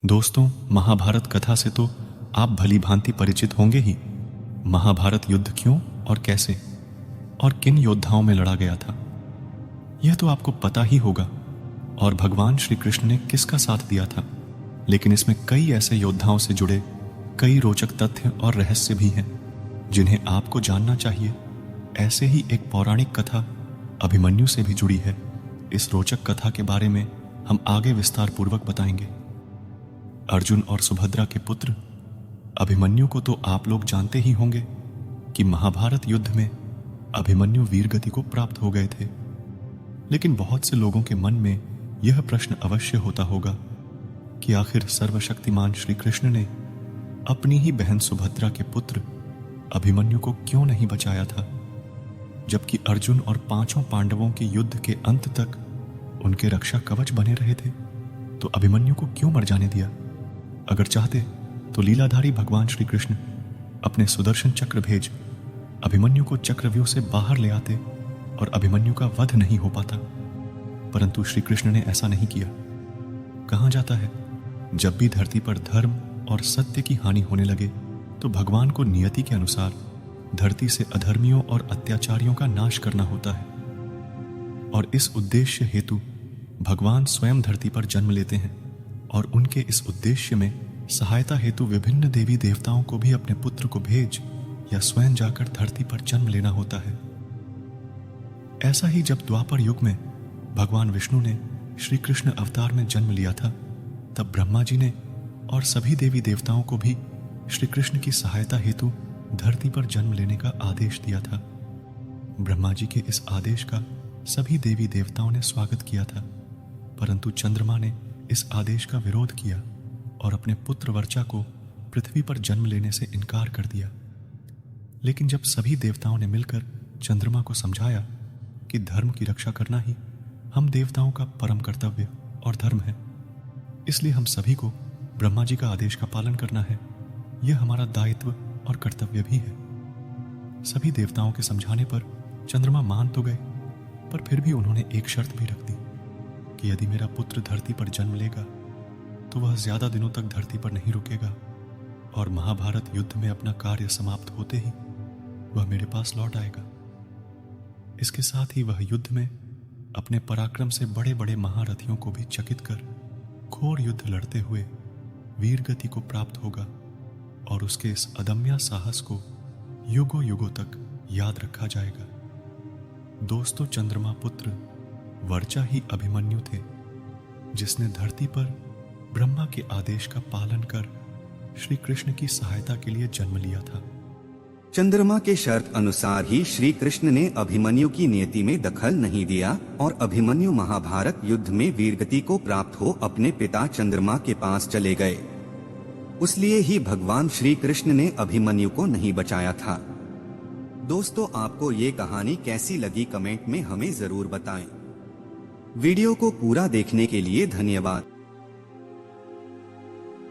दोस्तों, महाभारत कथा से तो आप भली भांति परिचित होंगे ही। महाभारत युद्ध क्यों और कैसे और किन योद्धाओं में लड़ा गया था, यह तो आपको पता ही होगा। और भगवान श्री कृष्ण ने किसका साथ दिया था। लेकिन इसमें कई ऐसे योद्धाओं से जुड़े कई रोचक तथ्य और रहस्य भी हैं जिन्हें आपको जानना चाहिए। ऐसे ही एक पौराणिक कथा अभिमन्यु से भी जुड़ी है। इस रोचक कथा के बारे में हम आगे विस्तार पूर्वक बताएंगे। अर्जुन और सुभद्रा के पुत्र अभिमन्यु को तो आप लोग जानते ही होंगे कि महाभारत युद्ध में अभिमन्यु वीरगति को प्राप्त हो गए थे। लेकिन बहुत से लोगों के मन में यह प्रश्न अवश्य होता होगा कि आखिर सर्वशक्तिमान श्री कृष्ण ने अपनी ही बहन सुभद्रा के पुत्र अभिमन्यु को क्यों नहीं बचाया था, जबकि अर्जुन और पांचों पांडवों के युद्ध के अंत तक उनके रक्षा कवच बने रहे थे। तो अभिमन्यु को क्यों मर जाने दिया। अगर चाहते तो लीलाधारी भगवान श्री कृष्ण अपने सुदर्शन चक्र भेज अभिमन्यु को चक्रव्यूह से बाहर ले आते और अभिमन्यु का वध नहीं हो पाता। परंतु श्री कृष्ण ने ऐसा नहीं किया। कहा जाता है, जब भी धरती पर धर्म और सत्य की हानि होने लगे तो भगवान को नियति के अनुसार धरती से अधर्मियों और अत्याचारियों का नाश करना होता है। और इस उद्देश्य हेतु भगवान स्वयं धरती पर जन्म लेते हैं और उनके इस उद्देश्य में सहायता हेतु विभिन्न देवी देवताओं को भी अपने पुत्र को भेज या स्वयं जाकर धरती पर जन्म लेना होता है। ऐसा ही जब द्वापर युग में भगवान विष्णु ने श्री कृष्ण अवतार में जन्म लिया था, तब ब्रह्मा जी ने और सभी देवी देवताओं को भी श्री कृष्ण की सहायता हेतु धरती पर जन्म लेने का आदेश दिया था। ब्रह्मा जी के इस आदेश का सभी देवी देवताओं ने स्वागत किया था, परंतु चंद्रमा ने इस आदेश का विरोध किया और अपने पुत्र वर्चा को पृथ्वी पर जन्म लेने से इनकार कर दिया। लेकिन जब सभी देवताओं ने मिलकर चंद्रमा को समझाया कि धर्म की रक्षा करना ही हम देवताओं का परम कर्तव्य और धर्म है, इसलिए हम सभी को ब्रह्मा जी का आदेश का पालन करना है। यह हमारा दायित्व और कर्तव्य भी है। सभी देवताओं के समझाने पर चंद्रमा मान तो गए, पर फिर भी उन्होंने एक शर्त भी रख दी कि यदि मेरा पुत्र धरती पर जन्म लेगा तो वह ज्यादा दिनों तक धरती पर नहीं रुकेगा और महाभारत युद्ध में अपना कार्य समाप्त होते ही वह मेरे पास लौट आएगा। इसके साथ ही वह युद्ध में अपने पराक्रम से बड़े बड़े महारथियों को भी चकित कर घोर युद्ध लड़ते हुए वीरगति को प्राप्त होगा और उसके इस अदम्य साहस को युगों युगों तक याद रखा जाएगा। दोस्तों, चंद्रमा पुत्र वर्चा ही अभिमन्यु थे, जिसने धरती पर ब्रह्मा के आदेश का पालन कर श्री कृष्ण की सहायता के लिए जन्म लिया था। चंद्रमा के शर्त अनुसार ही श्री कृष्ण ने अभिमन्यु की नियति में दखल नहीं दिया और अभिमन्यु महाभारत युद्ध में वीरगति को प्राप्त हो अपने पिता चंद्रमा के पास चले गए। उसलिए ही भगवान श्री कृष्ण ने अभिमन्यु को नहीं बचाया था। दोस्तों, आपको ये कहानी कैसी लगी कमेंट में हमें जरूर बताएं। वीडियो को पूरा देखने के लिए धन्यवाद।